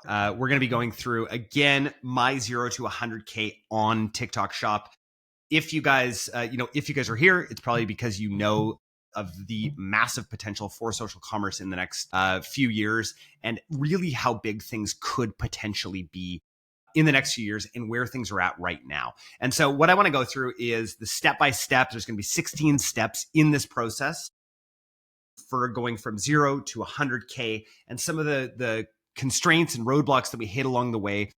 We're going to be going through, again, my 0 to 100K on TikTok Shop. If you guys, if you guys are here, it's probably because you know of the massive potential for social commerce in the next few years, and really how big things could potentially be in the next few years and where things are at right now. And so what I want to go through is the step-by-step. There's going to be 16 steps in this process for going from 0 to 100K, and some of the constraints and roadblocks that we hit along the way.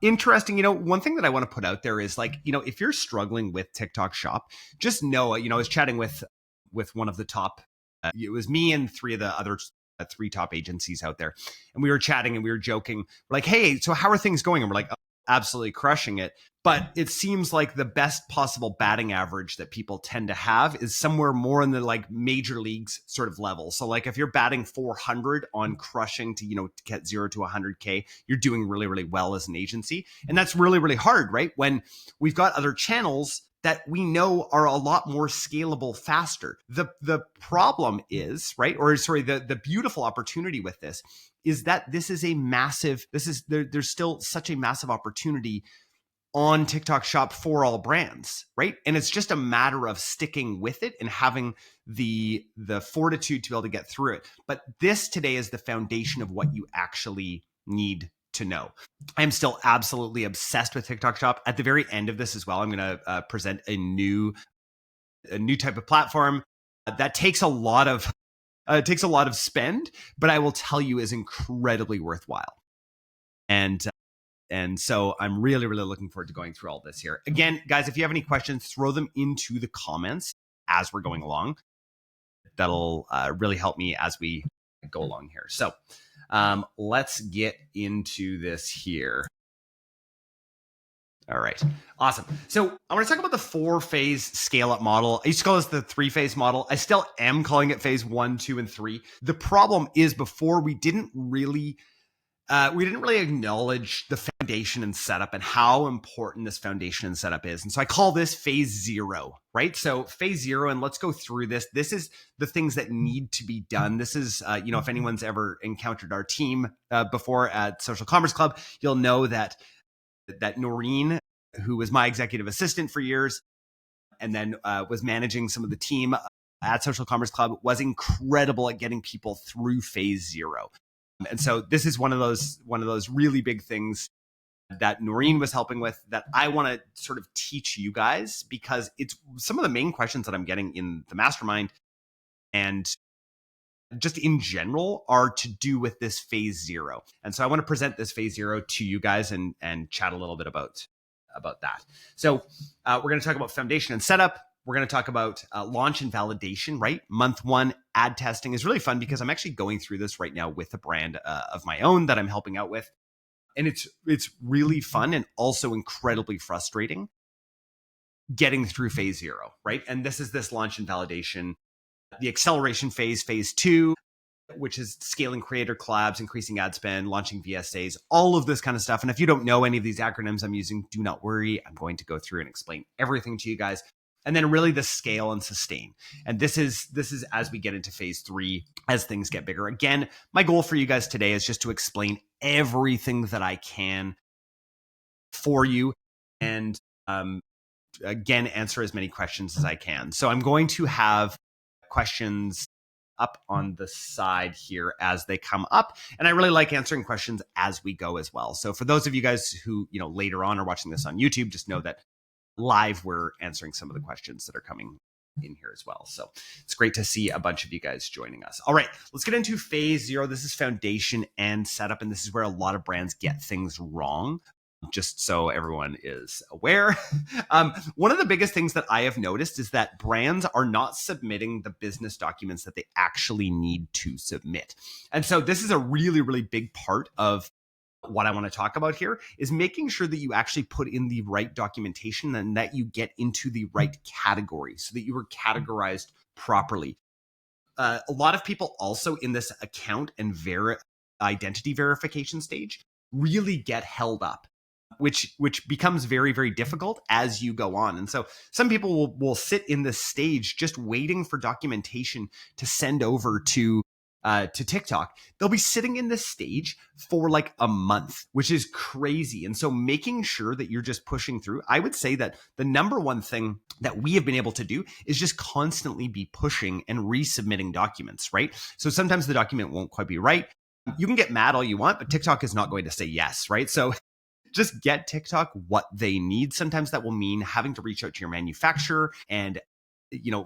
Interesting, one thing that I want to put out there is if you're struggling with TikTok Shop, just know, I was chatting with one of the top, it was me and three of the other three top agencies out there. And we were chatting and we were joking, like, hey, so how are things going? And we're like, oh, absolutely crushing it. But it seems like the best possible batting average that people tend to have is somewhere more in the major leagues sort of level. So if you're batting 400 on crushing to get 0 to 100K, you're doing really, really well as an agency. And that's really, really hard, right? When we've got other channels that we know are a lot more scalable faster. The problem is, right? Or sorry, the beautiful opportunity with this is that there's still such a massive opportunity on TikTok Shop for all brands, right? And it's just a matter of sticking with it and having the fortitude to be able to get through it. But this today is the foundation of what you actually need to know. I'm still absolutely obsessed with TikTok Shop. At the very end of this as well, I'm going to present a new type of platform that takes a lot of spend, but I will tell you is incredibly worthwhile. And so I'm really, really looking forward to going through all this here. Again, guys, if you have any questions, throw them into the comments as we're going along. That'll really help me as we go along here. So let's get into this here. All right. Awesome. So I want to talk about the 4-phase scale-up model. I used to call this the 3-phase model. I still am calling it phase 1, 2, and 3. The problem is before we didn't really acknowledge the foundation and setup and how important this foundation and setup is. And so I call this phase 0, right? So phase 0, and let's go through this. This is the things that need to be done. This is, if anyone's ever encountered our team before at Social Commerce Club, you'll know that Noreen, who was my executive assistant for years, and then was managing some of the team at Social Commerce Club, was incredible at getting people through phase 0. And so this is one of those really big things that Noreen was helping with that I want to sort of teach you guys, because it's some of the main questions that I'm getting in the mastermind and just in general are to do with this phase 0. And so I want to present this phase 0 to you guys and chat a little bit about that. So we're going to talk about foundation and setup. We're going to talk about launch and validation, right? Month 1 ad testing is really fun because I'm actually going through this right now with a brand of my own that I'm helping out with. And it's really fun and also incredibly frustrating getting through phase 0, right? And this is this launch and validation. The acceleration phase, phase 2, which is scaling creator collabs, increasing ad spend, launching VSAs, all of this kind of stuff. And if you don't know any of these acronyms I'm using, do not worry. I'm going to go through and explain everything to you guys. And then really the scale and sustain. And this is as we get into phase 3, as things get bigger. Again, my goal for you guys today is just to explain everything that I can for you and again, answer as many questions as I can. So I'm going to have questions up on the side here as they come up. And I really like answering questions as we go as well. So for those of you guys who, later on are watching this on YouTube, just know that live, we're answering some of the questions that are coming in here as well. So it's great to see a bunch of you guys joining us. All right, let's get into phase 0. This is foundation and setup, and this is where a lot of brands get things wrong, just so everyone is aware. One of the biggest things that I have noticed is that brands are not submitting the business documents that they actually need to submit. And so this is a really, really big part of what I want to talk about here is making sure that you actually put in the right documentation and that you get into the right category so that you are categorized properly. A lot of people also in this account and identity verification stage really get held up, which becomes very, very difficult as you go on. And so some people will sit in this stage just waiting for documentation to send over to to TikTok, they'll be sitting in this stage for like a month, which is crazy. And so making sure that you're just pushing through, I would say that the number one thing that we have been able to do is just constantly be pushing and resubmitting documents, right? So sometimes the document won't quite be right. You can get mad all you want, but TikTok is not going to say yes, right? So just get TikTok what they need. Sometimes that will mean having to reach out to your manufacturer and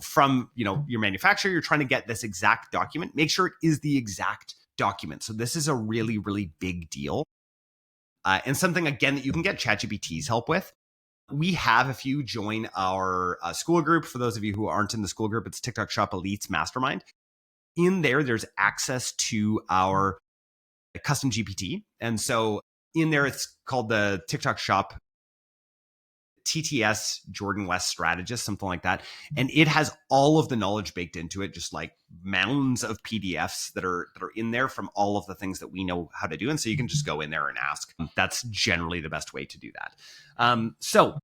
from your manufacturer, you're trying to get this exact document. Make sure it is the exact document. So this is a really, really big deal. And something, again, that you can get ChatGPT's help with. We have, if you join our school group, for those of you who aren't in the school group, it's TikTok Shop Elites Mastermind. In there, there's access to our custom GPT. And so in there, it's called the TikTok Shop TTS Jordan West strategist, something like that. And it has all of the knowledge baked into it, just like mounds of PDFs that are in there from all of the things that we know how to do. And so you can just go in there and ask. That's generally the best way to do that. So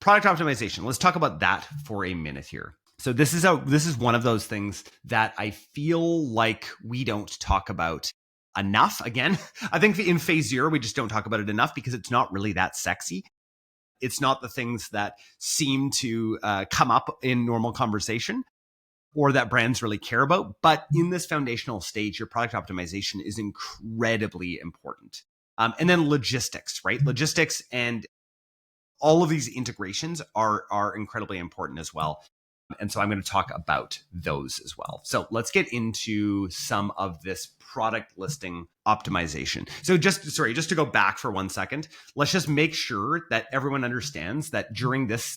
product optimization, let's talk about that for a minute here. So this is one of those things that I feel like we don't talk about enough. Again, I think in phase 0, we just don't talk about it enough because it's not really that sexy. It's not the things that seem to come up in normal conversation or that brands really care about. But in this foundational stage, your product optimization is incredibly important. And then logistics, right? Logistics and all of these integrations are incredibly important as well. And so I'm going to talk about those as well. So let's get into some of this product listing optimization. So just to go back for 1 second, let's just make sure that everyone understands that during this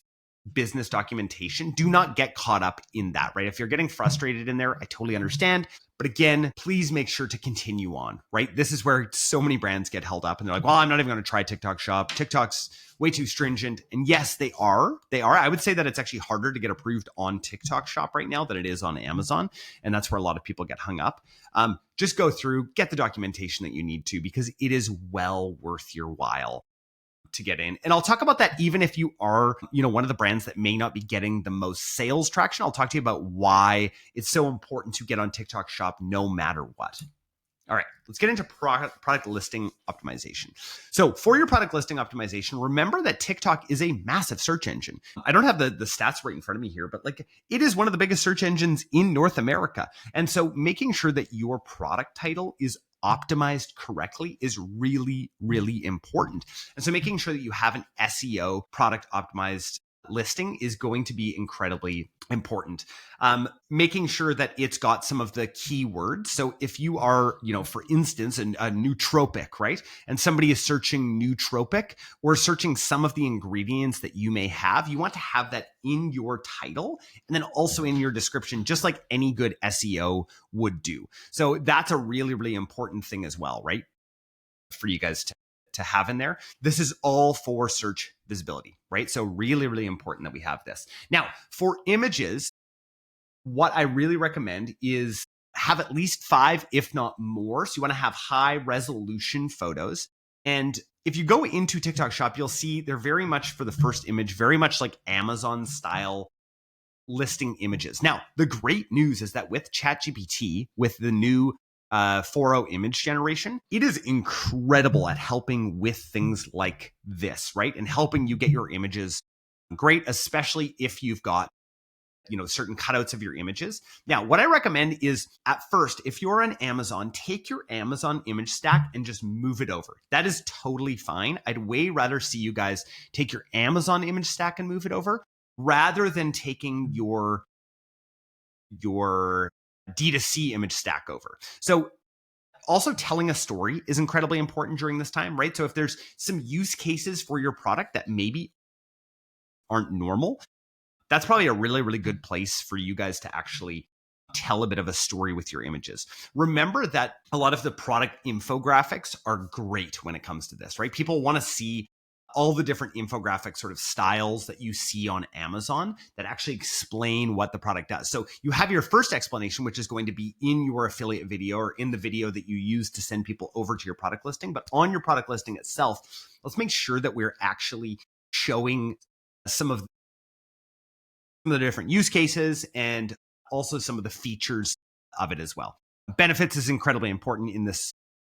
business documentation, do not get caught up in that, right? If you're getting frustrated in there, I totally understand. But again, please make sure to continue on, right? This is where so many brands get held up and they're like, well, I'm not even going to try TikTok Shop. TikTok's way too stringent. And yes, they are. I would say that it's actually harder to get approved on TikTok Shop right now than it is on Amazon. And that's where a lot of people get hung up. Just go through, get the documentation that you need to, because it is well worth your while to get in. And I'll talk about that even if you are, one of the brands that may not be getting the most sales traction. I'll talk to you about why it's so important to get on TikTok Shop no matter what. All right, let's get into product listing optimization. So for your product listing optimization, remember that TikTok is a massive search engine. I don't have the stats right in front of me here, but it is one of the biggest search engines in North America. And so making sure that your product title is optimized correctly is really, really important. And so making sure that you have an SEO product optimized listing is going to be incredibly important. Making sure that it's got some of the keywords. So if you are, for instance, a nootropic, right? And somebody is searching nootropic or searching some of the ingredients that you may have, you want to have that in your title and then also in your description, just like any good SEO would do. So that's a really, really important thing as well, right? For you guys to have in there. This is all for search visibility, right? So really, really important that we have this. Now, for images, what I really recommend is have at least 5, if not more. So you want to have high resolution photos. And if you go into TikTok Shop, you'll see they're very much, for the first image, very much like Amazon style listing images. Now, the great news is that with ChatGPT, with the new 4.0 image generation, it is incredible at helping with things like this, right? And helping you get your images great, especially if you've got, certain cutouts of your images. Now, what I recommend is at first, if you're on Amazon, take your Amazon image stack and just move it over. That is totally fine. I'd way rather see you guys take your Amazon image stack and move it over rather than taking your D2C image stack over. So also telling a story is incredibly important during this time, right? So if there's some use cases for your product that maybe aren't normal, that's probably a really, really good place for you guys to actually tell a bit of a story with your images. Remember that a lot of the product infographics are great when it comes to this, right? People want to see all the different infographic sort of styles that you see on Amazon that actually explain what the product does. So you have your first explanation, which is going to be in your affiliate video or in the video that you use to send people over to your product listing. But on your product listing itself, let's make sure that we're actually showing some of the different use cases and also some of the features of it as well. Benefits is incredibly important in this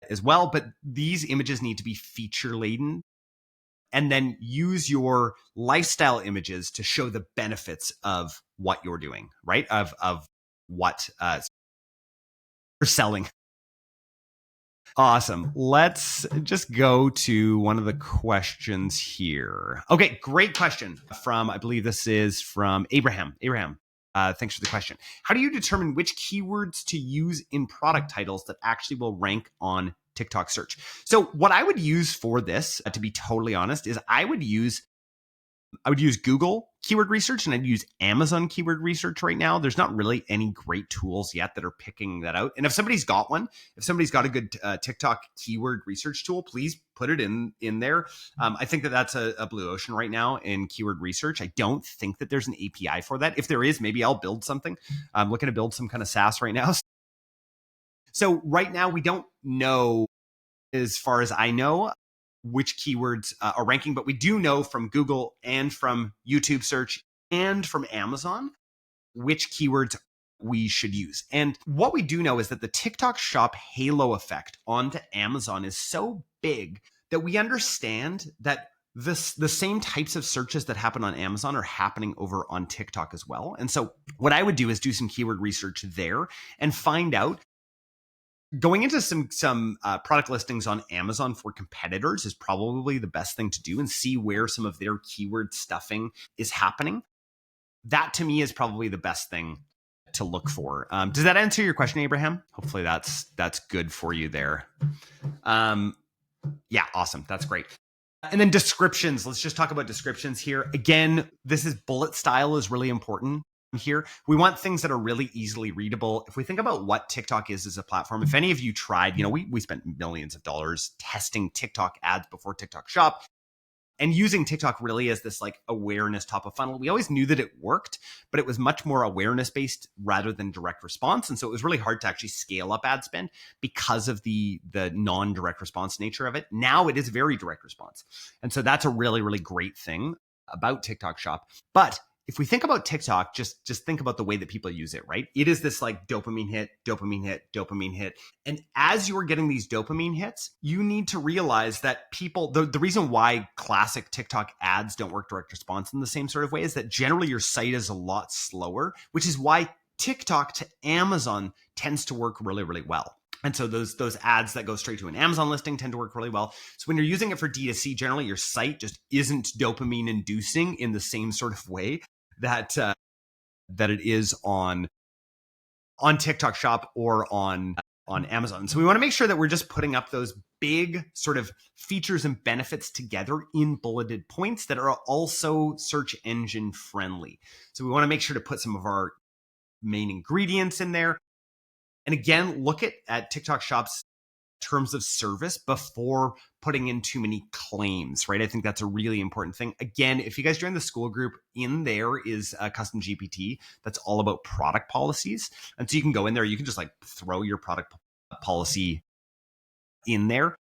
as well, but these images need to be feature laden, and then use your lifestyle images to show the benefits of what you're doing, right? Of what you're selling. Awesome. Let's just go to one of the questions here. Okay, great question from, I believe this is from Abraham. Abraham, thanks for the question. How do you determine which keywords to use in product titles that actually will rank on TikTok search? So what I would use for this, to be totally honest, is I would use Google keyword research, and I'd use Amazon keyword research right now. There's not really any great tools yet that are picking that out. And if somebody's got one, if somebody's got a good TikTok keyword research tool, please put it in there. I think that that's a blue ocean right now in keyword research. I don't think that there's an API for that. If there is, maybe I'll build something. I'm looking to build some kind of SaaS right now. So right now we don't know, as far as I know, which keywords are ranking, but we do know from Google and from YouTube search and from Amazon which keywords we should use. And what we do know is that the TikTok Shop halo effect onto Amazon is so big that we understand that the same types of searches that happen on Amazon are happening over on TikTok as well. And so what I would do is do some keyword research there and find out. Going into some product listings on Amazon for competitors is probably the best thing to do, and see where some of their keyword stuffing is happening. That to me is probably the best thing to look for. Does that answer your question, Abraham? Hopefully that's good for you there. Yeah, awesome. That's great. And then descriptions. Let's just talk about descriptions here. Again, this is bullet style is really important here. We want things that are really easily readable. If we think about what TikTok is as a platform, if any of you tried, we spent millions of dollars testing TikTok ads before TikTok Shop and using TikTok really as this like awareness top of funnel. We always knew that it worked, but it was much more awareness based rather than direct response. And so it was really hard to actually scale up ad spend because of the non-direct response nature of it. Now it is very direct response. And so that's a really, really great thing about TikTok Shop. But if we think about TikTok, just think about the way that people use it, right? It is this like dopamine hit, dopamine hit, dopamine hit. And as you are getting these dopamine hits, you need to realize that people, the reason why classic TikTok ads don't work direct response in the same sort of way is that generally your site is a lot slower, which is why TikTok to Amazon tends to work really, really well. And so those ads that go straight to an Amazon listing tend to work really well. So when you're using it for D2C, generally your site just isn't dopamine inducing in the same sort of way that it is on TikTok Shop or on Amazon. So we want to make sure that we're just putting up those big sort of features and benefits together in bulleted points that are also search engine friendly. So we want to make sure to put some of our main ingredients in there. And again, look at TikTok Shop's terms of service before putting in too many claims, right? I think that's a really important thing. Again, if you guys join the school group, in there is a custom GPT that's all about product policies. And so you can go in there, you can just like throw your product policy in there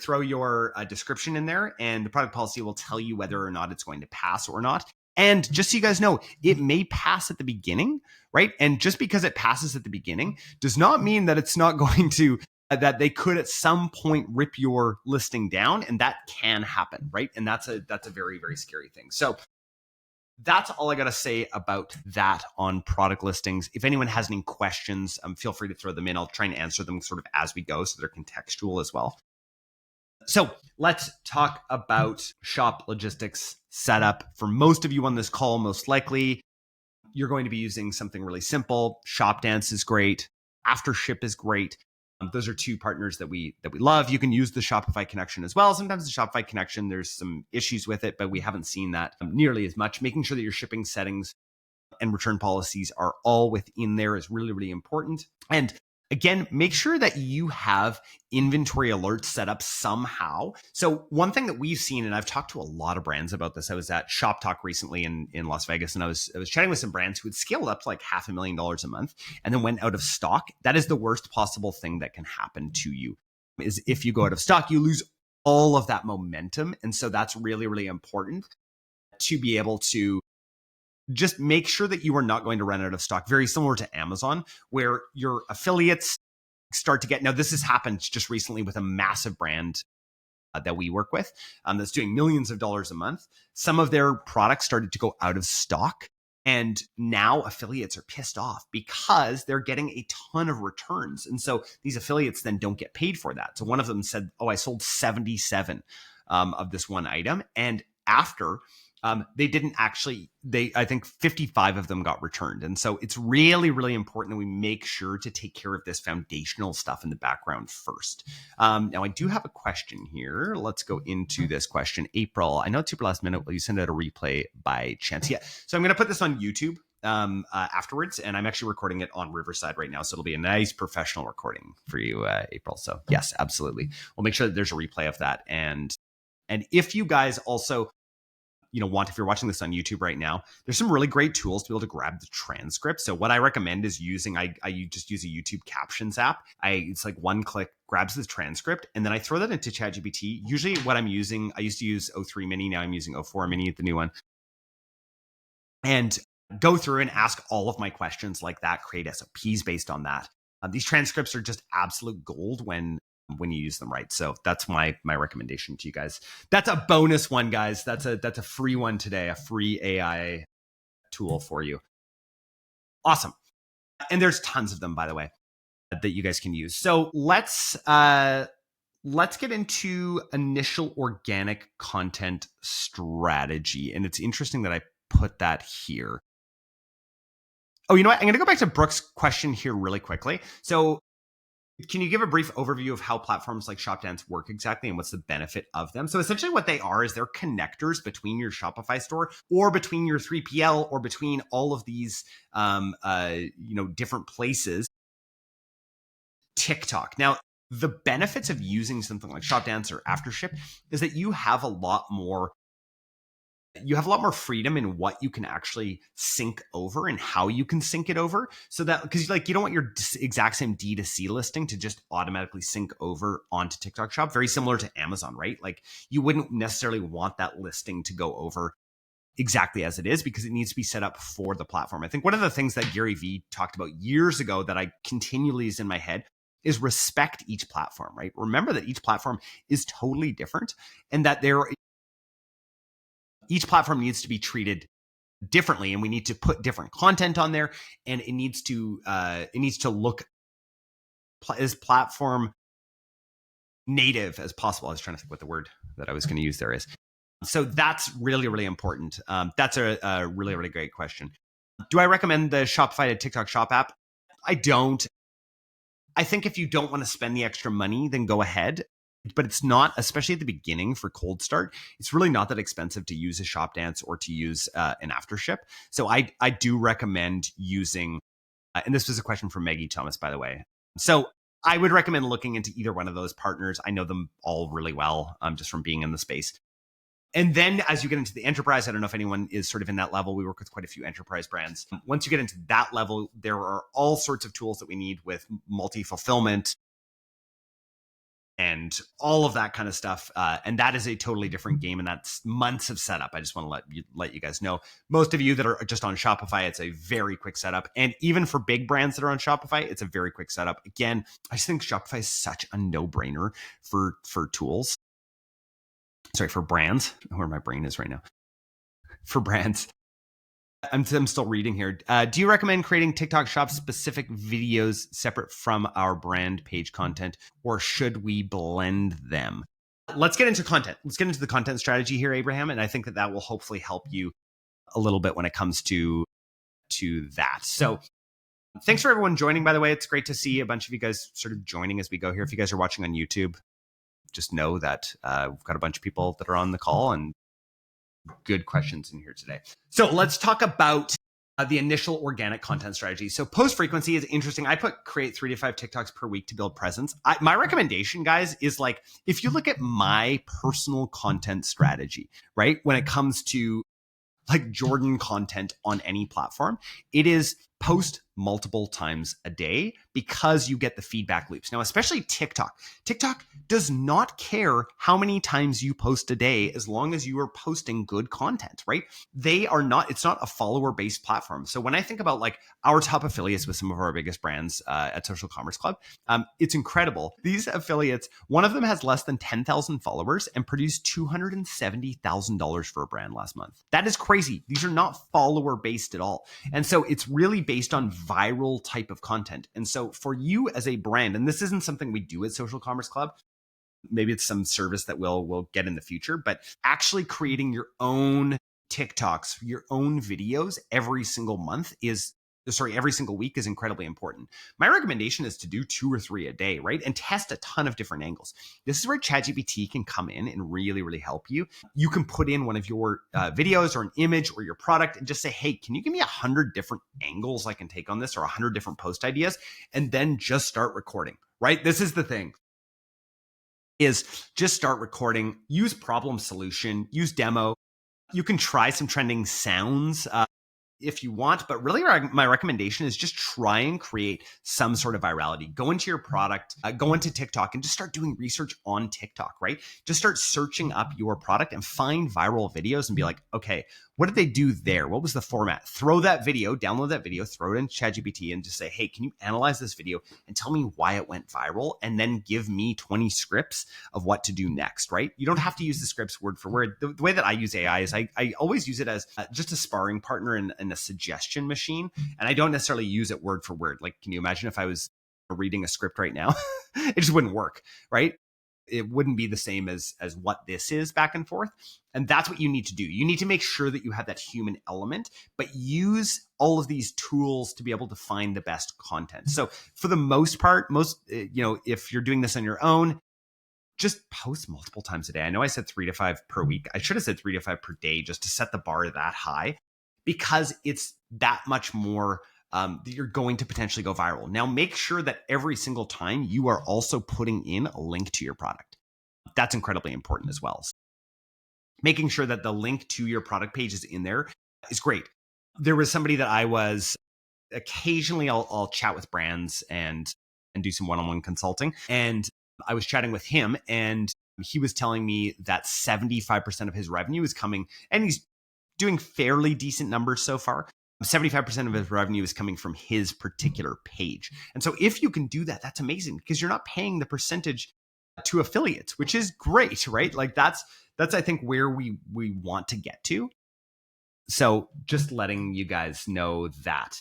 throw your description in there, and the product policy will tell you whether or not it's going to pass or not. And just so you guys know, it may pass at the beginning, right? And just because it passes at the beginning does not mean that it's not going to, that they could at some point rip your listing down, and that can happen, right? And that's a very, very scary thing. So that's all I got to say about that on product listings. If anyone has any questions, feel free to throw them in. I'll try and answer them sort of as we go, so they're contextual as well. So let's talk about shop logistics setup. For most of you on this call, most likely, you're going to be using something really simple. Shopdance is great. Aftership is great. Those are two partners that we love. You can use the Shopify connection as well. Sometimes the Shopify connection, there's some issues with it, but we haven't seen that nearly as much. Making sure that your shipping settings and return policies are all within there is really, really important. And again, make sure that you have inventory alerts set up somehow. So one thing that we've seen, and I've talked to a lot of brands about this. I was at Shop Talk recently in Las Vegas, and I was chatting with some brands who had scaled up to like $500,000 a month and then went out of stock. That is the worst possible thing that can happen to you. Is if you go out of stock, you lose all of that momentum. And so that's really, really important to be able to just make sure that you are not going to run out of stock. Very similar to Amazon, where your affiliates start to get, now this has happened just recently with a massive brand that we work with that's doing millions of dollars a month. Some of their products started to go out of stock. And now affiliates are pissed off because they're getting a ton of returns. And so these affiliates then don't get paid for that. So one of them said, oh, I sold 77 of this one item. And after they didn't actually, I think 55 of them got returned. And so it's really, really important that we make sure to take care of this foundational stuff in the background first. Now I do have a question here. Let's go into this question. April, I know it's super last minute. Will you send out a replay by chance? Yeah. So I'm going to put this on YouTube afterwards, and I'm actually recording it on Riverside right now. So it'll be a nice professional recording for you, April. So yes, absolutely. We'll make sure that there's a replay of that. And if you guys also, if you're watching this on YouTube right now, there's some really great tools to be able to grab the transcript. So what I recommend is using, I just use a YouTube captions app. It's like one click, grabs the transcript, and then I throw that into ChatGPT. Usually what I'm using, I used to use O3 Mini, now I'm using O4 Mini, the new one. And go through and ask all of my questions like that, create SOPs based on that. These transcripts are just absolute gold when you use them right. So that's my recommendation to you guys. That's a bonus one, guys. That's a free one today, a free AI tool for you. Awesome. And there's tons of them, by the way, that you guys can use. So let's get into initial organic content strategy. And it's interesting that I put that here. Oh, you know what? I'm going to go back to Brooke's question here really quickly. So can you give a brief overview of how platforms like Shopdance work exactly and what's the benefit of them? So essentially what they are is they're connectors between your Shopify store or between your 3PL or between all of these different places. TikTok. Now, the benefits of using something like Shopdance or Aftership is that you have a lot more freedom in what you can actually sync over and how you can sync it over. So that, because you don't want your exact same D2C listing to just automatically sync over onto TikTok Shop, very similar to Amazon, right? Like you wouldn't necessarily want that listing to go over exactly as it is because it needs to be set up for the platform. I think one of the things that Gary Vee talked about years ago that I continually is in my head is respect each platform, right? Remember that each platform is totally different and that each platform needs to be treated differently, and we need to put different content on there, and it needs to look as platform native as possible. I was trying to think what the word that I was going to use there is. So that's really, really important. That's a really, really great question. Do I recommend the Shopify to TikTok Shop app? I don't. I think if you don't want to spend the extra money, then go ahead. But it's not, especially at the beginning for cold start, it's really not that expensive to use a Shopdance or to use an Aftership. So I do recommend using, and this was a question from Maggie Thomas, by the way. So I would recommend looking into either one of those partners. I know them all really well, just from being in the space. And then as you get into the enterprise, I don't know if anyone is sort of in that level. We work with quite a few enterprise brands. Once you get into that level, there are all sorts of tools that we need with multi-fulfillment and all of that kind of stuff. And that is a totally different game. And that's months of setup. I just want to let you guys know. Most of you that are just on Shopify, it's a very quick setup. And even for big brands that are on Shopify, it's a very quick setup. Again, I just think Shopify is such a no-brainer for tools. Sorry, for brands. Where my brain is right now. For brands. I'm still reading here. Do you recommend creating TikTok Shop specific videos separate from our brand page content, or should we blend them? Let's get into content. Let's get into the content strategy here, Abraham. And I think that will hopefully help you a little bit when it comes to that. So thanks for everyone joining, by the way. It's great to see a bunch of you guys sort of joining as we go here. If you guys are watching on YouTube, just know that we've got a bunch of people that are on the call and good questions in here today. So let's talk about the initial organic content strategy. So post frequency is interesting. I create 3 to 5 TikToks per week to build presence. My recommendation, guys, is like, if you look at my personal content strategy, right? When it comes to like Jordan content on any platform, it is post multiple times a day because you get the feedback loops. Now, especially TikTok. TikTok does not care how many times you post a day as long as you are posting good content, right? It's not a follower-based platform. So when I think about like our top affiliates with some of our biggest brands at Social Commerce Club, it's incredible. These affiliates, one of them has less than 10,000 followers and produced $270,000 for a brand last month. That is crazy. These are not follower-based at all. And so it's really based on viral type of content. And so for you as a brand, and this isn't something we do at Social Commerce Club, maybe it's some service that we'll get in the future, but actually creating your own TikToks, your own videos every single week is incredibly important. My recommendation is to do 2 or 3 a day, right? And test a ton of different angles. This is where ChatGPT can come in and really, really help you. You can put in one of your videos or an image or your product and just say, hey, can you give me 100 different angles I can take on this, or 100 different post ideas? And then just start recording, right? This is the thing. Is just start recording, use problem solution, use demo. You can try some trending sounds if you want, but really my recommendation is just try and create some sort of virality. Go into your product, go into TikTok and just start doing research on TikTok, right? Just start searching up your product and find viral videos and be like, okay, what did they do there? What was the format? Throw that video, download that video, throw it into ChatGPT and just say, hey, can you analyze this video and tell me why it went viral? And then give me 20 scripts of what to do next, right? You don't have to use the scripts word for word. The way that I use AI is I always use it as just a sparring partner and a suggestion machine. And I don't necessarily use it word for word. Like, can you imagine if I was reading a script right now? It just wouldn't work, right? It wouldn't be the same as what this is back and forth. And that's what you need to do. You need to make sure that you have that human element, but use all of these tools to be able to find the best content. So for the most part, if you're doing this on your own, just post multiple times a day. I know I said 3 to 5 per week. I should have said 3 to 5 per day just to set the bar that high, because it's that much more you're going to potentially go viral. Now, make sure that every single time you are also putting in a link to your product. That's incredibly important as well. So making sure that the link to your product page is in there is great. There was somebody that I was occasionally I'll chat with brands and do some one-on-one consulting. And I was chatting with him and he was telling me that 75% of his revenue is coming, and he's doing fairly decent numbers so far. 75% of his revenue is coming from his particular page. And so if you can do that, that's amazing, because you're not paying the percentage to affiliates, which is great, right? Like that's I think where we want to get to. So just letting you guys know that.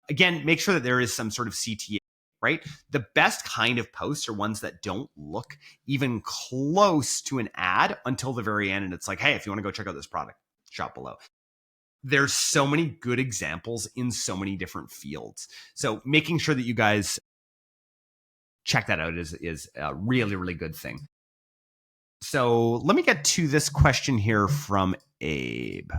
Again, make sure that there is some sort of CTA, right? The best kind of posts are ones that don't look even close to an ad until the very end. And it's like, hey, if you want to go check out this product, shop below. There's so many good examples in so many different fields. So making sure that you guys check that out is a really, really good thing. So let me get to this question here from Abe.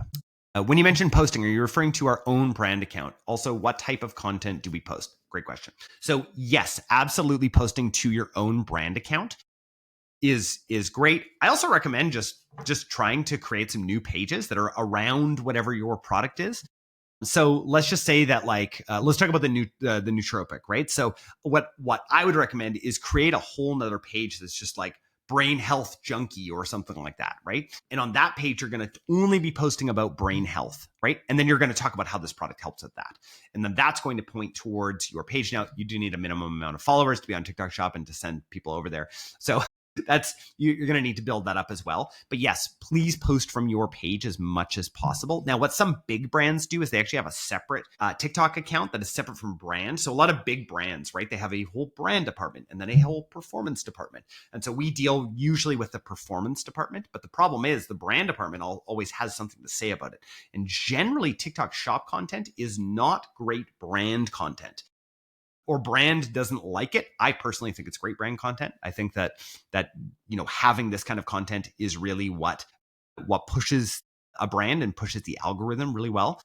When you mention posting, are you referring to our own brand account? Also, what type of content do we post? Great question. So yes, absolutely, posting to your own brand account is great. I also recommend just trying to create some new pages that are around whatever your product is. So let's just say that let's talk about the nootropic, right? So what I would recommend is create a whole nother page that's just like brain health junkie or something like that, right? And on that page, you're going to only be posting about brain health, right? And then you're going to talk about how this product helps with that. And then that's going to point towards your page. Now, you do need a minimum amount of followers to be on TikTok Shop and to send people over there. So you're going to need to build that up as well. But yes, please post from your page as much as possible. Now, what some big brands do is they actually have a separate TikTok account that is separate from brand. So a lot of big brands, right? They have a whole brand department and then a whole performance department. And so we deal usually with the performance department. But the problem is the brand department always has something to say about it. And generally, TikTok Shop content is not great brand content. Or brand doesn't like it. I personally think it's great brand content. I think that having this kind of content is really what pushes a brand and pushes the algorithm really well.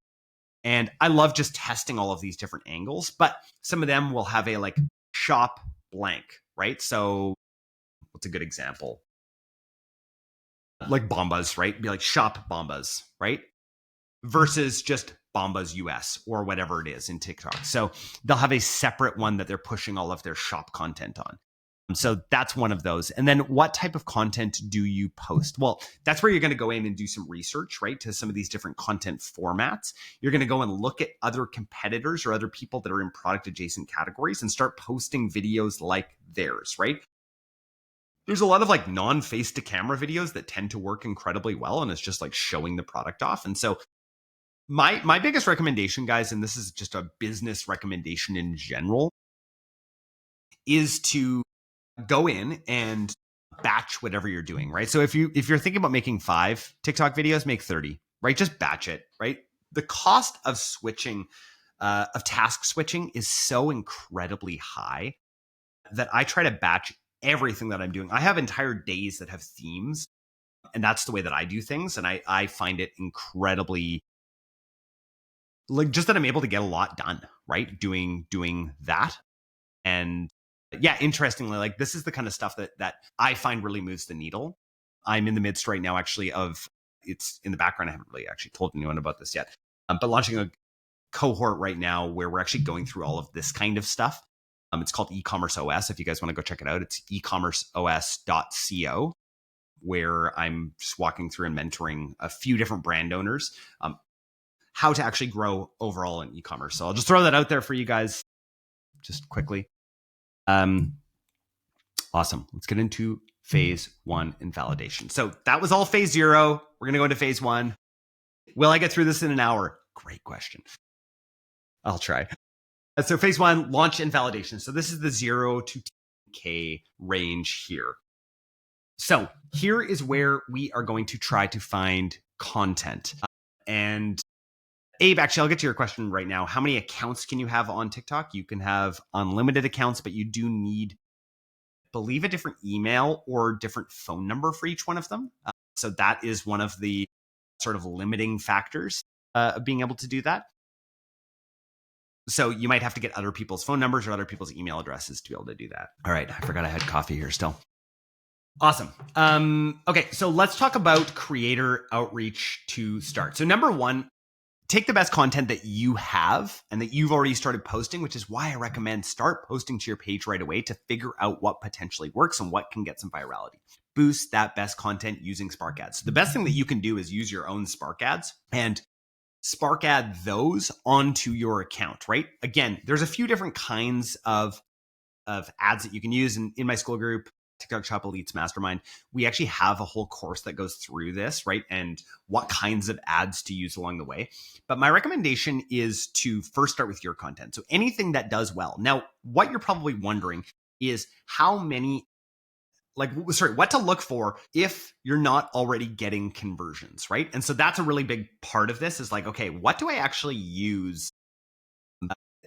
And I love just testing all of these different angles, but some of them will have a shop blank, right? So what's a good example? Like Bombas, right? Be like shop Bombas, right? Versus just Bombas US or whatever it is in TikTok. So they'll have a separate one that they're pushing all of their shop content on. So that's one of those. And then what type of content do you post? Well, that's where you're going to go in and do some research, right? To some of these different content formats. You're going to go and look at other competitors or other people that are in product adjacent categories and start posting videos like theirs, right? There's a lot of like non-face to camera videos that tend to work incredibly well. And it's just like showing the product off. And so my biggest recommendation, guys, and this is just a business recommendation in general, is to go in and batch whatever you're doing, right? So if you're thinking about making 5 TikTok videos, make 30, right? Just batch it, right? The cost of switching, of task switching is so incredibly high that I try to batch everything that I'm doing. I have entire days that have themes, and that's the way that I do things. And I find it incredibly, like, just that I'm able to get a lot done, right? Doing that. And yeah, interestingly, like, this is the kind of stuff that I find really moves the needle. I'm in the midst right now, actually, of, it's in the background. I haven't really actually told anyone about this yet, but launching a cohort right now where we're actually going through all of this kind of stuff. It's called E-commerce OS. If you guys want to go check it out, it's ecommerceos.co, where I'm just walking through and mentoring a few different brand owners, how to actually grow overall in e-commerce. So I'll just throw that out there for you guys just quickly. Awesome. Let's get into phase 1 in validation. So that was all phase 0. We're going to go into phase 1. Will I get through this in an hour? Great question. I'll try. So phase 1, launch and validation. So this is the 0 to 10K range here. So here is where we are going to try to find content. And Abe, actually, I'll get to your question right now. How many accounts can you have on TikTok? You can have unlimited accounts, but you do need, I believe, a different email or different phone number for each one of them. So that is one of the sort of limiting factors of being able to do that. So you might have to get other people's phone numbers or other people's email addresses to be able to do that. All right. I forgot I had coffee here still. Awesome. Okay. So let's talk about creator outreach to start. So number 1, take the best content that you have and that you've already started posting, which is why I recommend start posting to your page right away to figure out what potentially works and what can get some virality. Boost that best content using Spark ads. So the best thing that you can do is use your own Spark ads and Spark ad those onto your account, right? Again, there's a few different kinds of ads that you can use. And in my school group, TikTok Shop Elites Mastermind, we actually have a whole course that goes through this, right? And what kinds of ads to use along the way. But my recommendation is to first start with your content. So anything that does well. Now, what you're probably wondering is what to look for if you're not already getting conversions, right? And so that's a really big part of this is like, okay, what do I actually use?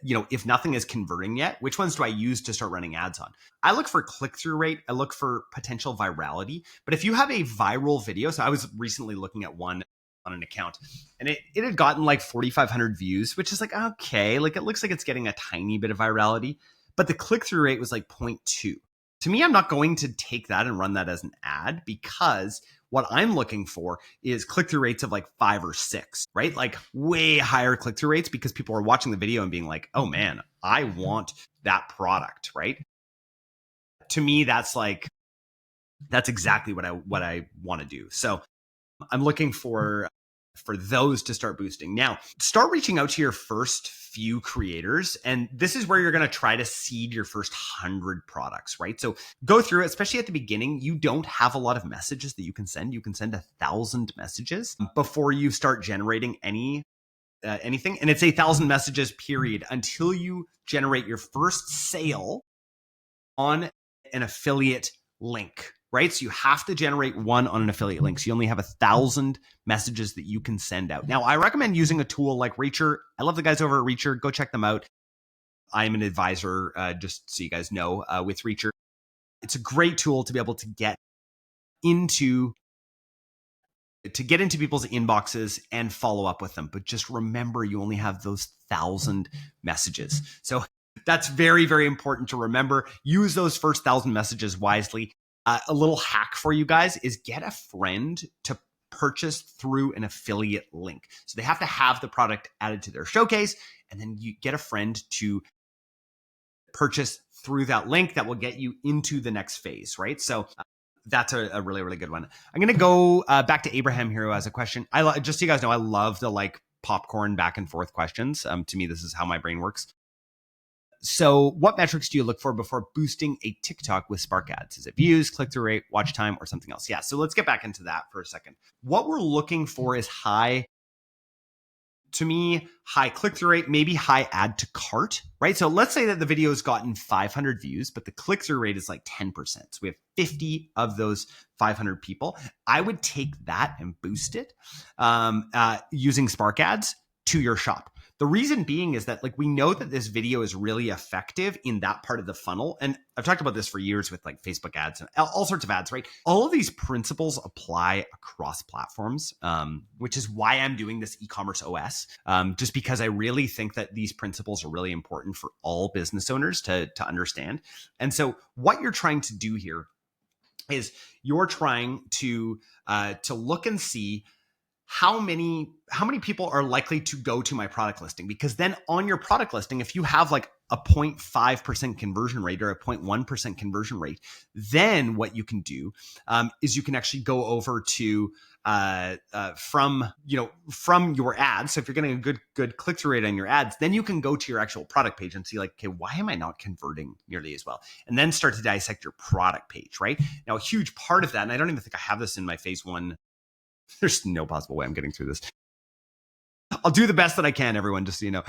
If nothing is converting yet, which ones do I use to start running ads on? I look for click-through rate. I look for potential virality. But if you have a viral video, so I was recently looking at one on an account and it had gotten like 4,500 views, which is like, okay, like it looks like it's getting a tiny bit of virality, but the click-through rate was like 0.2. To me, I'm not going to take that and run that as an ad because what I'm looking for is click-through rates of like 5 or 6, right? Like way higher click-through rates because people are watching the video and being like, oh man, I want that product, right? To me, that's exactly what I want to do. So I'm looking for those to start boosting. Now, start reaching out to your first few creators. And this is where you're going to try to seed your first 100 products, right? So go through it, especially at the beginning. You don't have a lot of messages that you can send. You can send 1,000 messages before you start generating anything. And it's 1,000 messages period until you generate your first sale on an affiliate link, right? So you have to generate one on an affiliate link. So you only have 1,000 messages that you can send out. Now, I recommend using a tool like Reacher. I love the guys over at Reacher. Go check them out. I'm an advisor, just so you guys know, with Reacher. It's a great tool to be able to get into people's inboxes and follow up with them. But just remember, you only have those 1,000 messages. So that's very, very important to remember. Use those first 1,000 messages wisely. A little hack for you guys is get a friend to purchase through an affiliate link. So they have to have the product added to their showcase, and then you get a friend to purchase through that link that will get you into the next phase, right? So that's a really, really good one. I'm going to go back to Abraham here who has a question. Just so you guys know, I love the like popcorn back and forth questions. To me, this is how my brain works. So what metrics do you look for before boosting a TikTok with Spark ads? Is it views, click-through rate, watch time, or something else? Yeah, so let's get back into that for a second. What we're looking for is high click-through rate, maybe high add to cart, right? So let's say that the video has gotten 500 views, but the click-through rate is like 10%. So we have 50 of those 500 people. I would take that and boost it using Spark ads to your shop. The reason being is that like we know that this video is really effective in that part of the funnel. And I've talked about this for years with like Facebook ads and all sorts of ads, right? All of these principles apply across platforms, which is why I'm doing this e-commerce OS, just because I really think that these principles are really important for all business owners to understand. And so what you're trying to do here is you're trying to look and see how many people are likely to go to my product listing, because then on your product listing, if you have like a 0.5% conversion rate or a 0.1% conversion rate, then what you can do is you can actually go over to from your ads. So if you're getting a good click-through rate on your ads, then you can go to your actual product page and see like, okay, why am I not converting nearly as well? And then start to dissect your product page, right? Now, a huge part of that, and I don't even think I have this in my phase one. There's no possible way I'm getting through this. I'll do the best that I can, everyone, just so you know.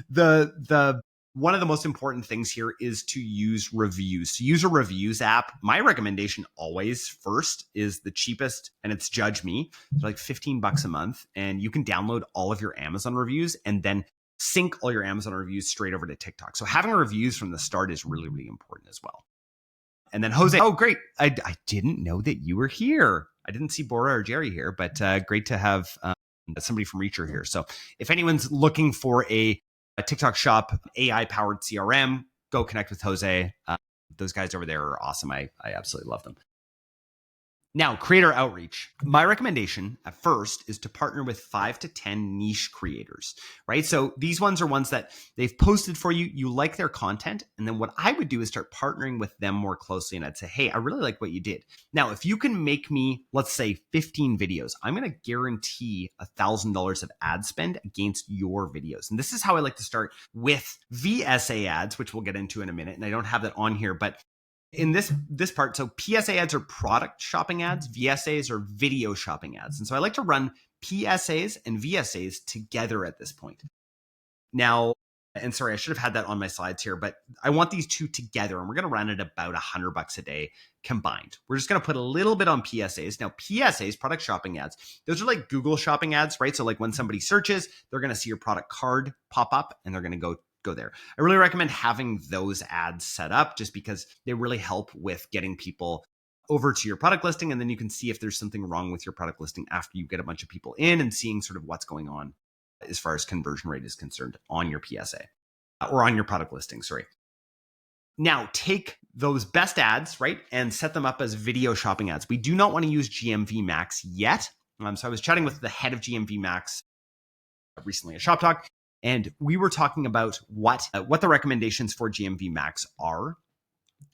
The one of the most important things here is to use reviews. To use a reviews app, my recommendation always first is the cheapest, and it's Judge Me. It's like $15 a month, and you can download all of your Amazon reviews and then sync all your Amazon reviews straight over to TikTok. So having reviews from the start is really, really important as well. And then Jose, oh, great. I didn't know that you were here. I didn't see Bora or Jerry here, but great to have somebody from Reacher here. So if anyone's looking for a TikTok shop AI-powered CRM, go connect with Jose. Those guys over there are awesome. I absolutely love them. Now, creator outreach. My recommendation at first is to partner with 5 to 10 niche creators, right? So these ones are ones that they've posted for you. You like their content. And then what I would do is start partnering with them more closely. And I'd say, hey, I really like what you did. Now, if you can make me, let's say 15 videos, I'm going to guarantee $1,000 of ad spend against your videos. And this is how I like to start with VSA ads, which we'll get into in a minute. And I don't have that on here, but in this part, so PSA ads are product shopping ads, VSAs are video shopping ads. And so I like to run PSAs and VSAs together at this point. Now, and sorry, I should have had that on my slides here, but I want these two together, and we're going to run it about $100 a day combined. We're just going to put a little bit on PSAs. Now, PSAs, product shopping ads, those are like Google shopping ads, right? So like when somebody searches, they're going to see your product card pop up and they're going to go there. I really recommend having those ads set up just because they really help with getting people over to your product listing. And then you can see if there's something wrong with your product listing after you get a bunch of people in and seeing sort of what's going on as far as conversion rate is concerned on your PSA or on your product listing, sorry. Now take those best ads, right, and set them up as video shopping ads. We do not want to use GMV Max yet. So I was chatting with the head of GMV Max recently at Shop Talk, and we were talking about what the recommendations for GMV Max are.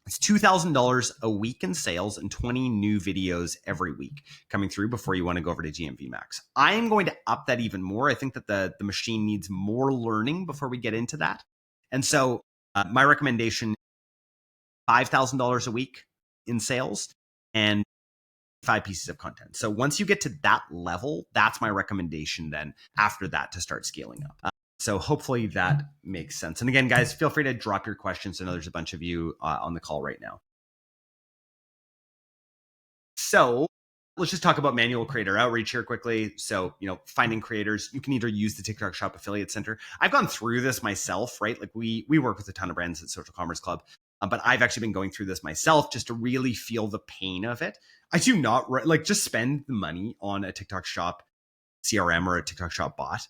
It's $2,000 a week in sales and 20 new videos every week coming through before you want to go over to GMV Max. I am going to up that even more. I think that the machine needs more learning before we get into that. And so my recommendation, $5,000 a week in sales and 5 pieces of content. So once you get to that level, that's my recommendation then after that to start scaling up. So hopefully that makes sense. And again, guys, feel free to drop your questions. I know there's a bunch of you on the call right now. So let's just talk about manual creator outreach here quickly. So, finding creators, you can either use the TikTok Shop Affiliate Center. I've gone through this myself, right? Like we work with a ton of brands at Social Commerce Club, but I've actually been going through this myself just to really feel the pain of it. I do not just spend the money on a TikTok Shop CRM or a TikTok Shop bot.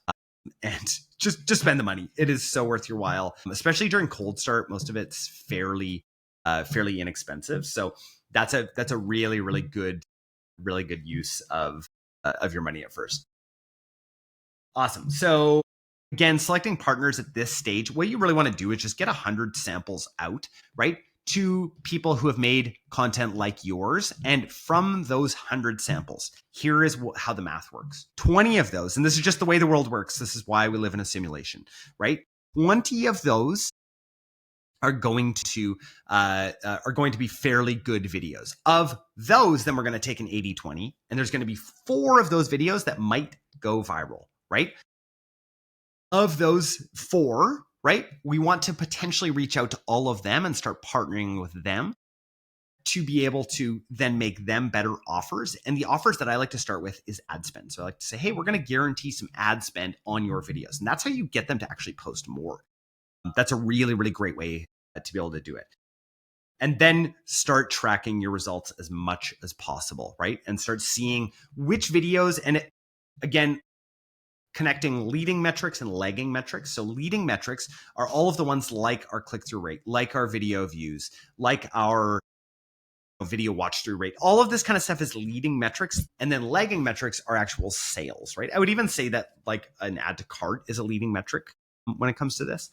And just spend the money. It is so worth your while, especially during cold start. Most of it's fairly inexpensive. So that's a really, really good use of of your money at first. Awesome. So again, selecting partners at this stage, what you really want to do is just get 100 samples out, right? To people who have made content like yours. And from those 100 samples, here is how the math works. 20 of those, and this is just the way the world works. This is why we live in a simulation, right? 20 of those are going to be fairly good videos. Of those, then we're going to take an 80-20, and there's going to be 4 of those videos that might go viral, right? Of those 4, right, we want to potentially reach out to all of them and start partnering with them to be able to then make them better offers. And the offers that I like to start with is ad spend. So I like to say, hey, we're going to guarantee some ad spend on your videos. And that's how you get them to actually post more. That's a really, really great way to be able to do it. And then start tracking your results as much as possible, right? And start seeing which videos, and again, connecting leading metrics and lagging metrics. So leading metrics are all of the ones like our click-through rate, like our video views, like our video watch-through rate. All of this kind of stuff is leading metrics. And then lagging metrics are actual sales, right? I would even say that like an add to cart is a leading metric when it comes to this.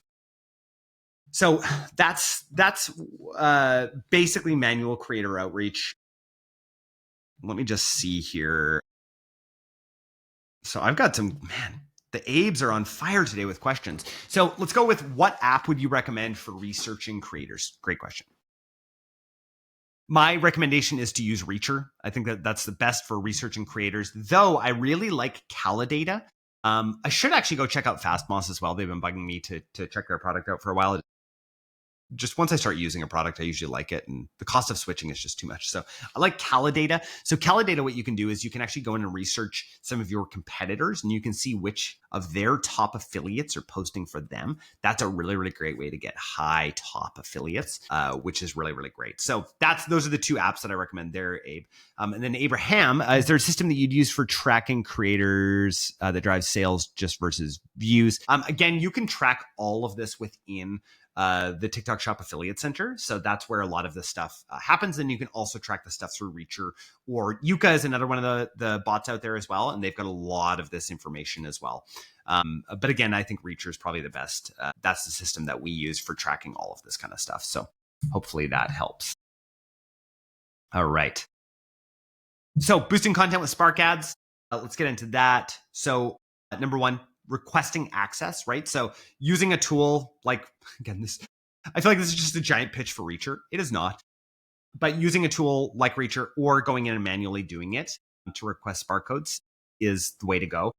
So that's basically manual creator outreach. Let me just see here. So I've got some, man, the Abes are on fire today with questions. So let's go with, what app would you recommend for researching creators? Great question. My recommendation is to use Reacher. I think that's the best for researching creators, though I really like Calidata. I should actually go check out FastMoss as well. They've been bugging me to check their product out for a while. Just once I start using a product, I usually like it, and the cost of switching is just too much. So I like Calidata. So Calidata, what you can do is you can actually go in and research some of your competitors, and you can see which of their top affiliates are posting for them. That's a really, really great way to get high top affiliates, which is really, really great. So those are the 2 apps that I recommend there, Abe. And then Abraham, is there a system that you'd use for tracking creators that drives sales just versus views? Again, you can track all of this within the TikTok Shop Affiliate Center. So that's where a lot of this stuff happens. And you can also track the stuff through Reacher, or Yuka is another one of the bots out there as well. And they've got a lot of this information as well. But again, I think Reacher is probably the best. That's the system that we use for tracking all of this kind of stuff. So hopefully that helps. All right. So boosting content with Spark ads. Let's get into that. So number 1, requesting access, right? So using a tool like, again, I feel like this is just a giant pitch for Reacher. It is not. But using a tool like Reacher or going in and manually doing it to request Spark codes is the way to go.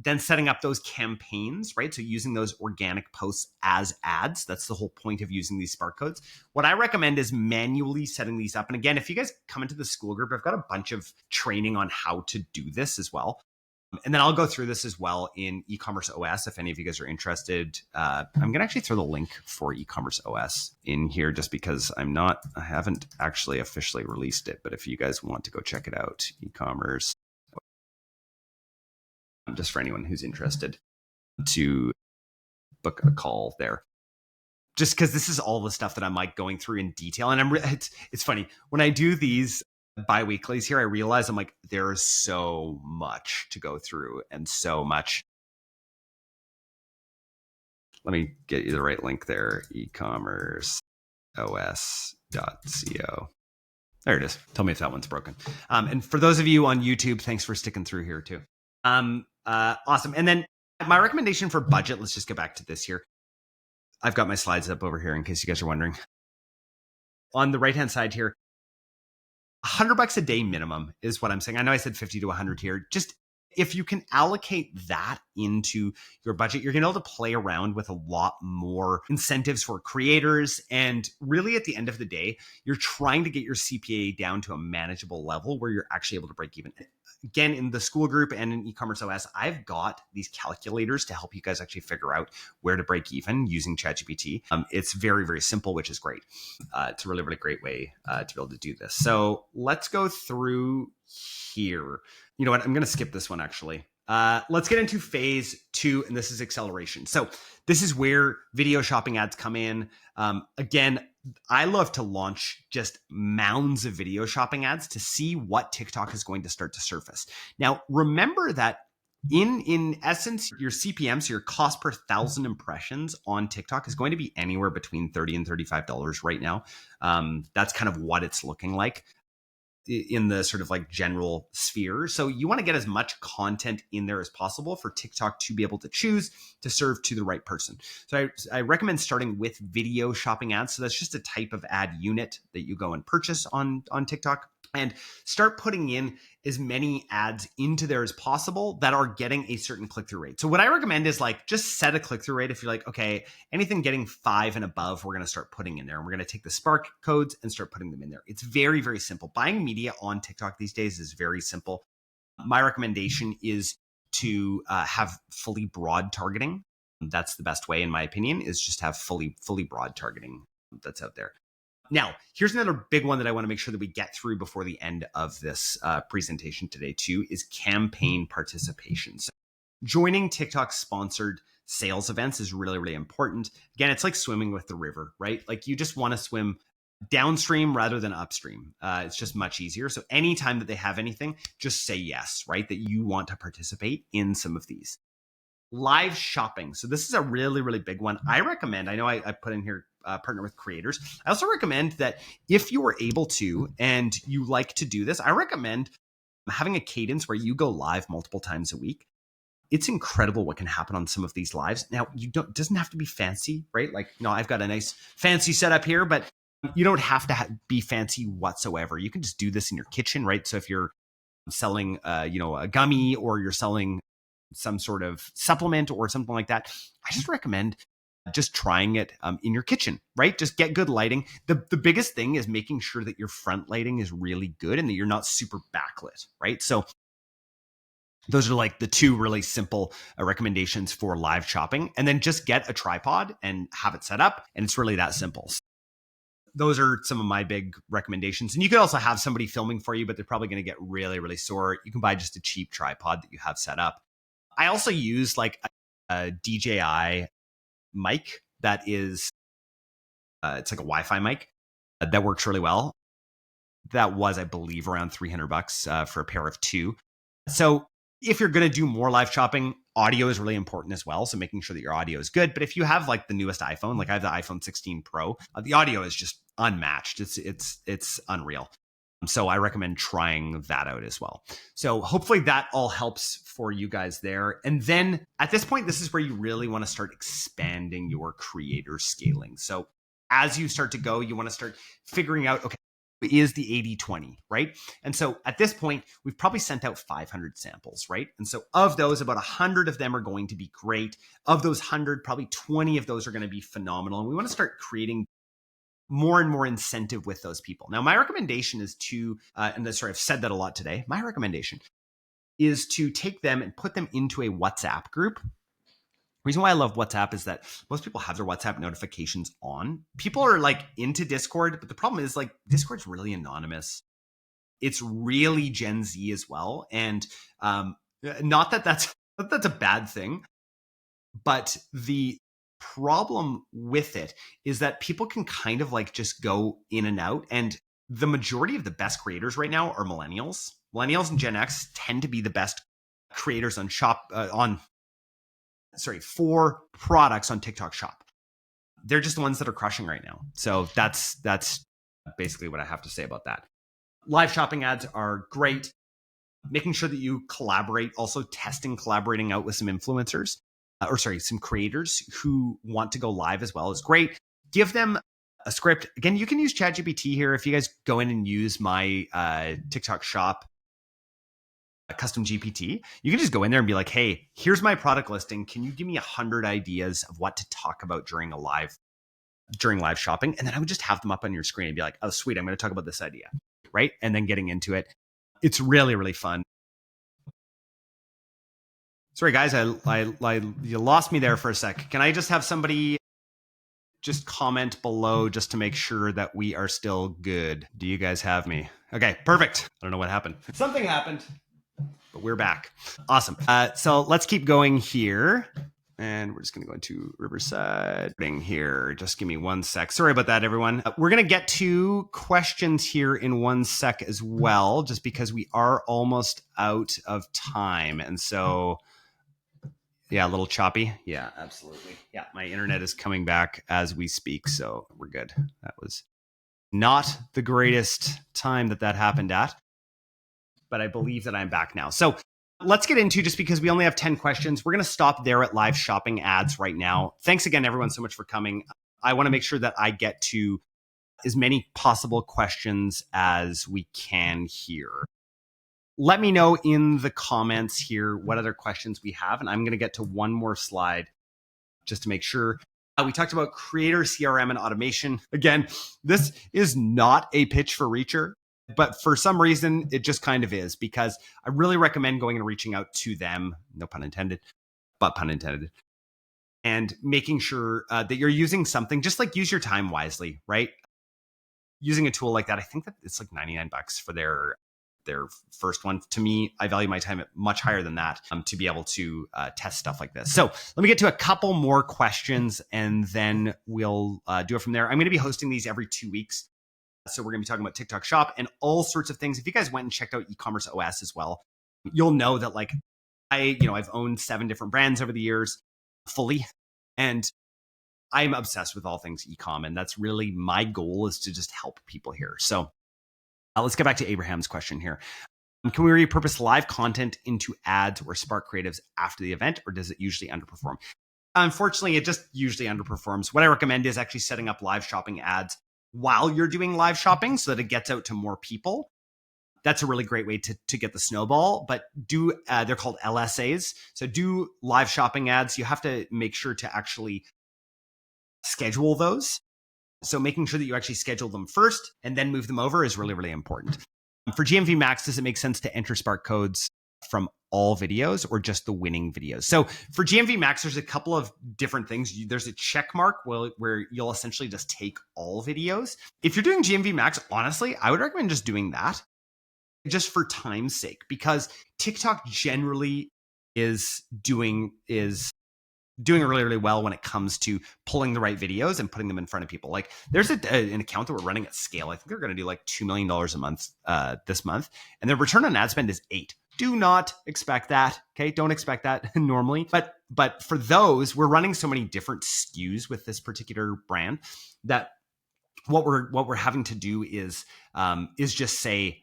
Then setting up those campaigns, right? So using those organic posts as ads. That's the whole point of using these Spark codes. What I recommend is manually setting these up. And again, if you guys come into the school group, I've got a bunch of training on how to do this as well. And then I'll go through this as well in e-commerce OS. If any of you guys are interested, I'm going to actually throw the link for e-commerce OS in here just because I haven't actually officially released it. But if you guys want to go check it out, e-commerce, just for anyone who's interested to book a call there. Just because this is all the stuff that I'm like going through in detail. And it's funny when I do these bi-weeklies here, I realize I'm like, there is so much to go through and so much. Let me get you the right link there. ecommerceos.co. There it is. Tell me if that one's broken. And for those of you on YouTube, thanks for sticking through here too. Awesome. And then my recommendation for budget, let's just get back to this here. I've got my slides up over here in case you guys are wondering. On the right-hand side here, $100 a day minimum is what I'm saying. I know I said 50 to 100 here. Just if you can allocate that into your budget, you're going to be able to play around with a lot more incentives for creators. And really at the end of the day, you're trying to get your CPA down to a manageable level where you're actually able to break even. Again, in the school group and in e-commerce OS, I've got these calculators to help you guys actually figure out where to break even using ChatGPT. It's very, very simple, which is great. It's a really, really great way to be able to do this. So let's go through here. You know what? I'm going to skip this one actually. Let's get into phase 2, and this is acceleration. So this is where video shopping ads come in. Again, I love to launch just mounds of video shopping ads to see what TikTok is going to start to surface. Now, remember that in essence, your CPM, so your cost per 1,000 impressions on TikTok, is going to be anywhere between $30 and $35 right now. That's kind of what it's looking like in the sort of like general sphere. So you want to get as much content in there as possible for TikTok to be able to choose to serve to the right person. So I recommend starting with video shopping ads. So that's just a type of ad unit that you go and purchase on TikTok, and start putting in as many ads into there as possible that are getting a certain click-through rate. So what I recommend is like just set a click-through rate. If you're like, okay, anything getting 5 and above, we're going to start putting in there, and we're going to take the Spark codes and start putting them in there. It's very, very simple. Buying media on TikTok these days is very simple. My recommendation is to have fully broad targeting. That's the best way, in my opinion, is just have fully broad targeting that's out there. Now, here's another big one that I want to make sure that we get through before the end of this presentation today too, is campaign participation. So joining TikTok sponsored sales events is really, really important. Again, it's like swimming with the river, right? Like you just want to swim downstream rather than upstream. It's just much easier. So anytime that they have anything, just say yes, right? That you want to participate in some of these. Live shopping. So this is a really, really big one. I recommend, I know I put in here, partner with creators. I also recommend that if you are able to, and you like to do this, I recommend having a cadence where you go live multiple times a week. It's incredible what can happen on some of these lives. Now, it doesn't have to be fancy, right? Like, no, I've got a nice fancy setup here, but you don't have to be fancy whatsoever. You can just do this in your kitchen, right? So if you're selling, a gummy, or you're selling some sort of supplement or something like that, I just recommend just trying it in your kitchen, right? Just get good lighting. The biggest thing is making sure that your front lighting is really good and that you're not super backlit, right? So those are like the two really simple recommendations for live shopping. And then just get a tripod and have it set up. And it's really that simple. Those are some of my big recommendations. And you could also have somebody filming for you, but they're probably going to get really, really sore. You can buy just a cheap tripod that you have set up. I also use like a DJI mic that is, it's like a Wi-Fi mic that works really well. That was, I believe, around $300 for a pair of 2. So if you're going to do more live shopping, audio is really important as well. So making sure that your audio is good. But if you have like the newest iPhone, like I have the iPhone 16 Pro, the audio is just unmatched. It's unreal. So I recommend trying that out as well. So hopefully that all helps for you guys there. And then at this point, this is where you really want to start expanding your creator scaling. So as you start to go, you want to start figuring out, okay, is the 80-20, right? And so at this point, we've probably sent out 500 samples, right? And so of those, about 100 of them are going to be great. Of those 100, probably 20 of those are going to be phenomenal. And we want to start creating more and more incentive with those people. Now, my recommendation is to, I've said that a lot today. My recommendation is to take them and put them into a WhatsApp group. The reason why I love WhatsApp is that most people have their WhatsApp notifications on. People are like into Discord, but the problem is like Discord's really anonymous. It's really Gen Z as well. And not that that's a bad thing, but the problem with it is that people can kind of like just go in and out. And the majority of the best creators right now are millennials. Millennials and Gen X tend to be the best creators for products on TikTok Shop. They're just the ones that are crushing right now. So that's basically what I have to say about that. Live shopping ads are great. Making sure that you collaborate, also collaborating out with some influencers. Some creators who want to go live as well is great. Give them a script. Again, you can use ChatGPT here. If you guys go in and use my TikTok Shop custom GPT, you can just go in there and be like, hey, here's my product listing. Can you give me 100 ideas of what to talk about during live shopping? And then I would just have them up on your screen and be like, oh, sweet, I'm going to talk about this idea, right? And then getting into it. It's really, really fun. Sorry, guys, you lost me there for a sec. Can I just have somebody just comment below just to make sure that we are still good? Do you guys have me? Okay, perfect. I don't know what happened. Something happened, but we're back. Awesome. So let's keep going here. And we're just going to go into Riverside here. Just give me 1 sec. Sorry about that, everyone. We're going to get to questions here in 1 sec as well, just because we are almost out of time. And so, yeah, a little choppy. Yeah, absolutely. Yeah, my internet is coming back as we speak, so we're good. That was not the greatest time that happened at, but I believe that I'm back now. So let's get into, just because we only have 10 questions, we're going to stop there at live shopping ads right now. Thanks again, everyone, so much for coming. I want to make sure that I get to as many possible questions as we can here. Let me know in the comments here what other questions we have, and I'm going to get to one more slide just to make sure. We talked about creator CRM and automation. Again, this is not a pitch for Reacher, but for some reason, it just kind of is, because I really recommend going and reaching out to them, no pun intended, but pun intended, and making sure that you're using something. Just like, use your time wisely, right? Using a tool like that, I think that it's like $99 for their first one. To me, I value my time at much higher than that to be able to test stuff like this. So let me get to a couple more questions, and then we'll do it from there. I'm going to be hosting these every 2 weeks. So we're going to be talking about TikTok Shop and all sorts of things. If you guys went and checked out e-commerce OS as well, you'll know that like I've owned 7 different brands over the years fully, and I'm obsessed with all things e-com, and that's really my goal, is to just help people here. So let's get back to Abraham's question here. Can we repurpose live content into ads or spark creatives after the event, or does it usually underperform? Unfortunately, it just usually underperforms. What I recommend is actually setting up live shopping ads while you're doing live shopping so that it gets out to more people. That's a really great way to get the snowball. But they're called LSAs. So do live shopping ads. You have to make sure to actually schedule those. So making sure that you actually schedule them first and then move them over is really, really important. For GMV Max, does it make sense to enter Spark codes from all videos or just the winning videos? So for GMV Max, there's a couple of different things. There's a check mark where you'll essentially just take all videos. If you're doing GMV Max, honestly, I would recommend just doing that, just for time's sake, because TikTok generally is doing really, really well when it comes to pulling the right videos and putting them in front of people. Like, there's an account that we're running at scale. I think they're going to do like $2 million a month this month, and their return on ad spend is 8. Do not expect that. Okay, don't expect that normally. But for those, we're running so many different SKUs with this particular brand that what we're having to do is just say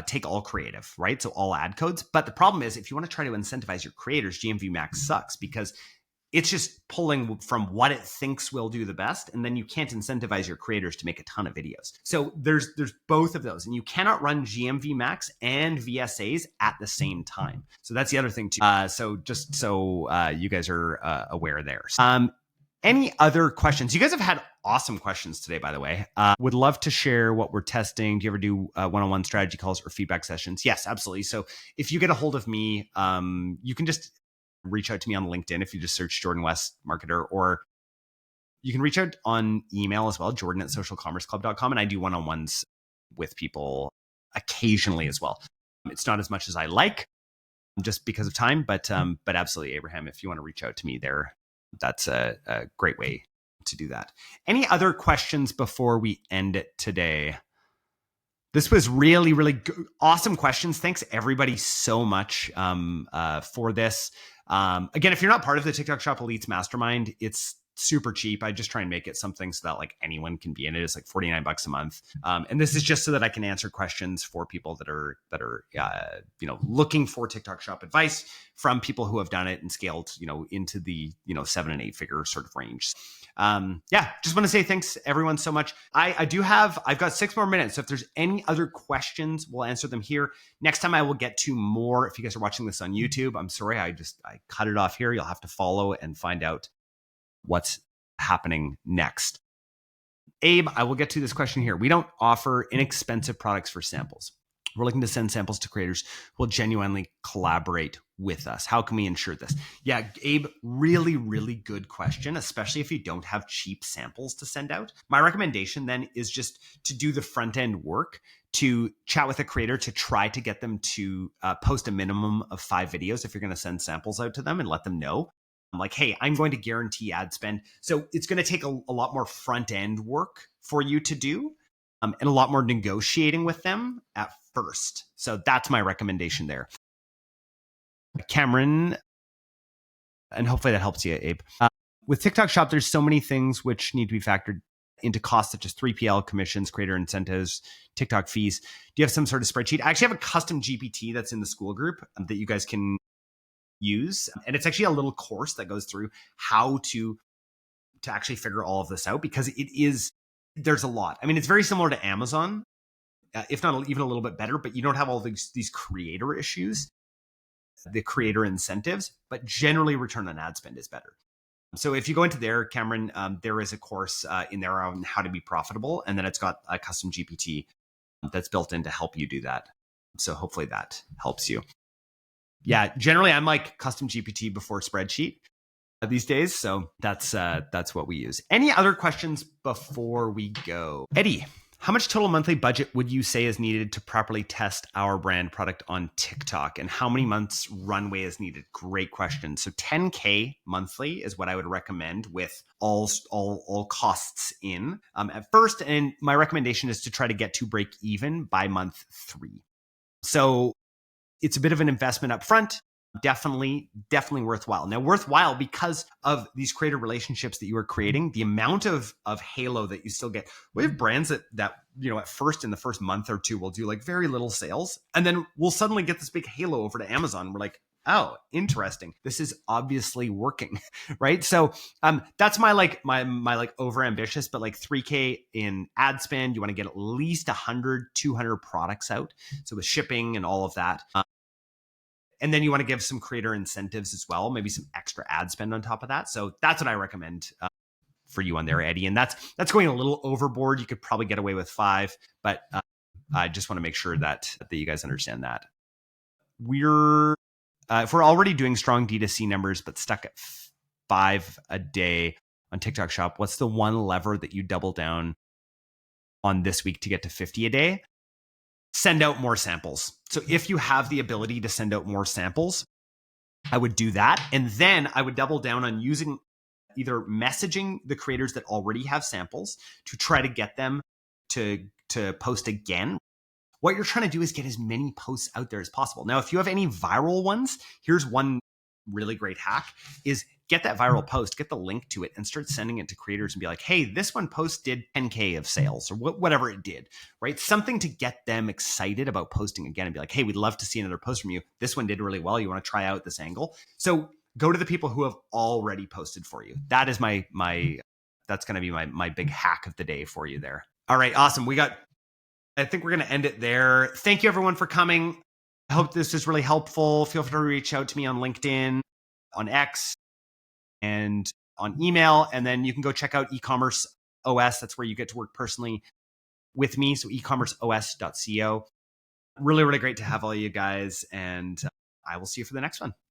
take all creative, right? So all ad codes. But the problem is, if you want to try to incentivize your creators, GMV Max sucks, because it's just pulling from what it thinks will do the best, and then you can't incentivize your creators to make a ton of videos. So there's both of those, and you cannot run GMV Max and VSAs at the same time. So that's the other thing too. So just so you guys are aware there. Any other questions? You guys have had awesome questions today, by the way. Would love to share what we're testing. Do you ever do one-on-one strategy calls or feedback sessions? Yes, absolutely. So if you get a hold of me, you can just reach out to me on LinkedIn if you just search Jordan West Marketer, or you can reach out on email as well, jordan@socialcommerceclub.com. And I do one-on-ones with people occasionally as well. It's not as much as I like, just because of time, but absolutely, Abraham, if you want to reach out to me there, that's a great way to do that. Any other questions before we end it today? This was really, really awesome questions. Thanks everybody so much for this. Again, if you're not part of the TikTok Shop Elites Mastermind, it's super cheap. I just try and make it something so that like anyone can be in it. It's like $49 a month. And this is just so that I can answer questions for people that are looking for TikTok Shop advice from people who have done it and scaled, into the, 7 and 8 figure sort of range. Just want to say thanks everyone so much. I've got 6 more minutes. So if there's any other questions, we'll answer them here. Next time I will get to more. If you guys are watching this on YouTube, I'm sorry, I cut it off here. You'll have to follow and find out what's happening next. Abe, I will get to this question here. We don't offer inexpensive products for samples. We're looking to send samples to creators who will genuinely collaborate with us. How can we ensure this? Yeah, Abe, really, really good question, especially if you don't have cheap samples to send out. My recommendation then is just to do the front end work, to chat with a creator, to try to get them to post a minimum of 5 videos if you're going to send samples out to them, and let them know like, hey, I'm going to guarantee ad spend. So it's going to take a lot more front end work for you to do, and a lot more negotiating with them at first. So that's my recommendation there. Cameron, and hopefully that helps you, Abe. With TikTok Shop, there's so many things which need to be factored into costs, such as 3PL, commissions, creator incentives, TikTok fees. Do you have some sort of spreadsheet? I actually have a custom GPT that's in the school group that you guys can use. And it's actually a little course that goes through how to actually figure all of this out, because there's a lot. I mean, it's very similar to Amazon, if not even a little bit better, but you don't have all these creator issues, the creator incentives, but generally return on ad spend is better. So if you go into there, Cameron, there is a course in there on how to be profitable. And then it's got a custom GPT that's built in to help you do that. So hopefully that helps you. Yeah, generally I'm like custom GPT before spreadsheet these days. So that's what we use. Any other questions before we go? Eddie, how much total monthly budget would you say is needed to properly test our brand product on TikTok? And how many months runway is needed? Great question. So 10K monthly is what I would recommend with all costs in at first. And my recommendation is to try to get to break even by month 3. So it's a bit of an investment up front. Definitely worthwhile. Now, worthwhile because of these creator relationships that you are creating, the amount of halo that you still get. We have brands that at first, in the first month or two, will do like very little sales, and then we'll suddenly get this big halo over to Amazon. We're like, oh, interesting. This is obviously working, right? So that's my over ambitious, but like 3K in ad spend. You want to get at least 100, 200 products out. So with shipping and all of that. And then you want to give some creator incentives as well, maybe some extra ad spend on top of that. So that's what I recommend for you on there, Eddie. And that's going a little overboard. You could probably get away with 5, but I just want to make sure that you guys understand that. If we're already doing strong D2C numbers, but stuck at 5 a day on TikTok Shop, what's the one lever that you double down on this week to get to 50 a day? Send out more samples. So if you have the ability to send out more samples, I would do that. And then I would double down on using either messaging the creators that already have samples to try to get them to post again. What you're trying to do is get as many posts out there as possible. Now, if you have any viral ones, here's one really great hack is get that viral post, get the link to it, and start sending it to creators and be like, hey, this one post did 10K of sales or whatever it did, right? Something to get them excited about posting again and be like, hey, we'd love to see another post from you. This one did really well. You want to try out this angle? So go to the people who have already posted for you. That is that's going to be my big hack of the day for you there. All right, awesome. I think we're going to end it there. Thank you everyone for coming. I hope this is really helpful. Feel free to reach out to me on LinkedIn, on X, and on email. And then you can go check out e-commerce OS. That's where you get to work personally with me. So ecommerceos.co. Really, really great to have all you guys. And I will see you for the next one.